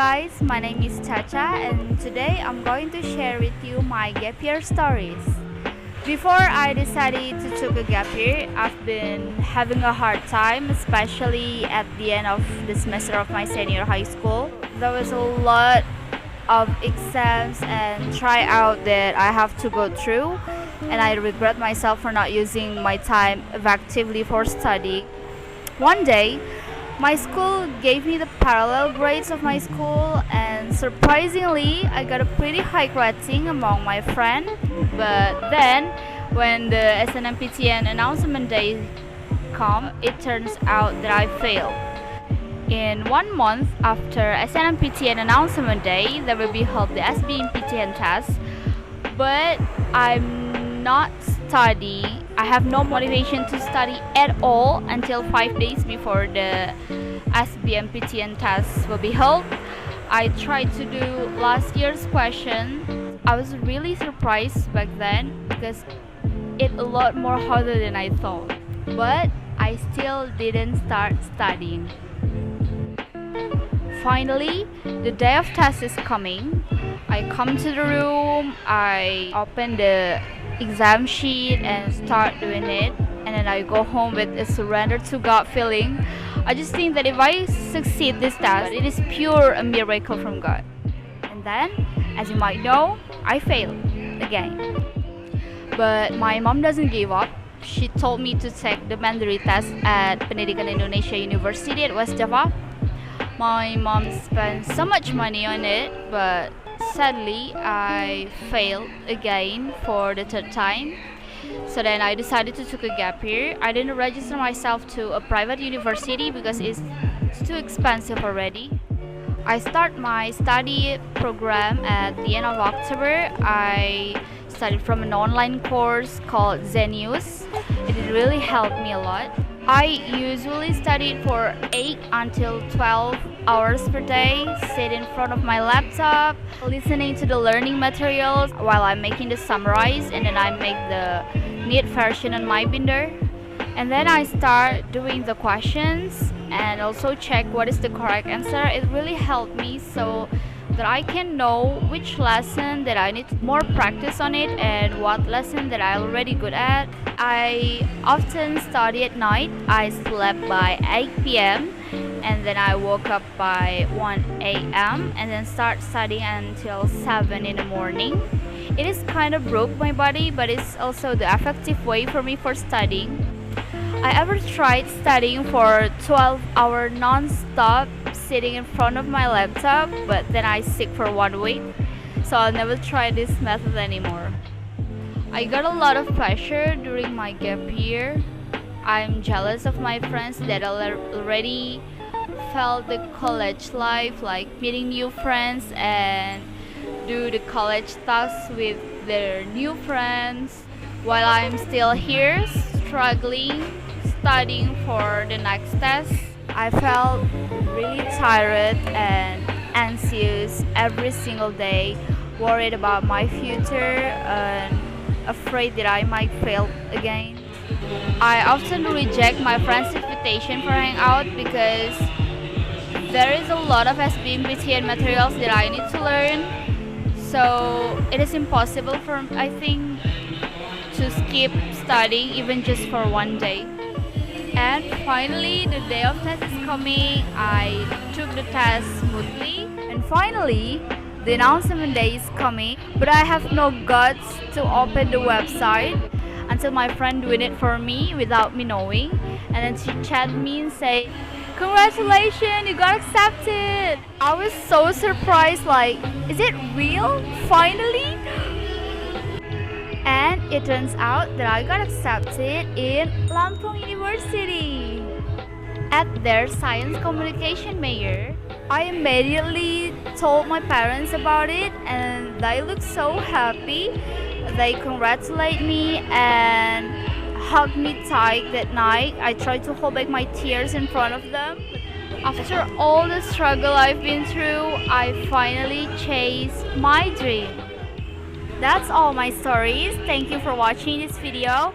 guys, my name is Chacha and today I'm going to share with you my gap year stories. Before I decided to take a gap year, I've been having a hard time, especially at the end of the semester of my senior high school. There was a lot of exams and tryout that I have to go through, and I regret myself for not using my time effectively for studying. One day, my school gave me the parallel grades of my school, and surprisingly, I got a pretty high rating among my friends. But then, when the SNMPTN announcement day come, it turns out that I failed. In 1 month after SNMPTN announcement day, there will be held the SBMPTN test, but I'm not studying. I have no motivation to study at all until 5 days before the SBMPTN test will be held. I tried to do last year's question. I was really surprised back then because it's a lot more harder than I thought. But I still didn't start studying. Finally, the day of test is coming. I come to the room, I open the exam sheet and start doing it, and then I go home with a surrender to God feeling. I just think that if I succeed this test, it is pure a miracle from God. And then, as you might know, I failed again. But my mom doesn't give up. She told me to take the mandatory test at Pendidikan Indonesia University at West Java. My mom spent so much money on it, but sadly I failed again for the third time. So then I decided to take a gap year. I didn't register myself to a private university because it's too expensive already. I start my study program at the end of October. I studied from an online course called Zenius. It really helped me a lot. I usually studied for 8 until 12 hours per day, sit in front of my laptop, listening to the learning materials while I'm making the summarize, and then I make the neat version on my binder. And then I start doing the questions and also check what is the correct answer. It really helped me so that I can know which lesson that I need more practice on it and what lesson that I'm already good at. I often study at night. I slept by 8 p.m. and then I woke up by 1 a.m. and then start studying until 7 in the morning. It is kind of broke my body, but it's also the effective way for me for studying. I ever tried studying for 12 hours non-stop sitting in front of my laptop, but then I sick for 1 week, so I'll never try this method anymore. I got a lot of pressure during my gap year. I'm jealous of my friends that already felt the college life, like meeting new friends and do the college tasks with their new friends, while I'm still here struggling, studying for the next test. I felt really tired and anxious every single day, worried about my future and afraid that I might fail again. I often reject my friends' invitation for hang out because there is a lot of SBMPTN materials that I need to learn. So it is impossible for, I think, to skip studying even just for 1 day. And finally, the day of test is coming. I took the test smoothly. And finally, the announcement day is coming. But I have no guts to open the website until my friend doing it for me without me knowing. And then she chatted me and said, "Congratulations, you got accepted." I was so surprised, like, is it real? Finally? And it turns out that I got accepted in Lampung University at their science communication major. I immediately told my parents about it and they looked so happy. They congratulate me and hugged me tight that night. I tried to hold back my tears in front of them. After all the struggle I've been through, I finally chased my dream. That's all my stories. Thank you for watching this video.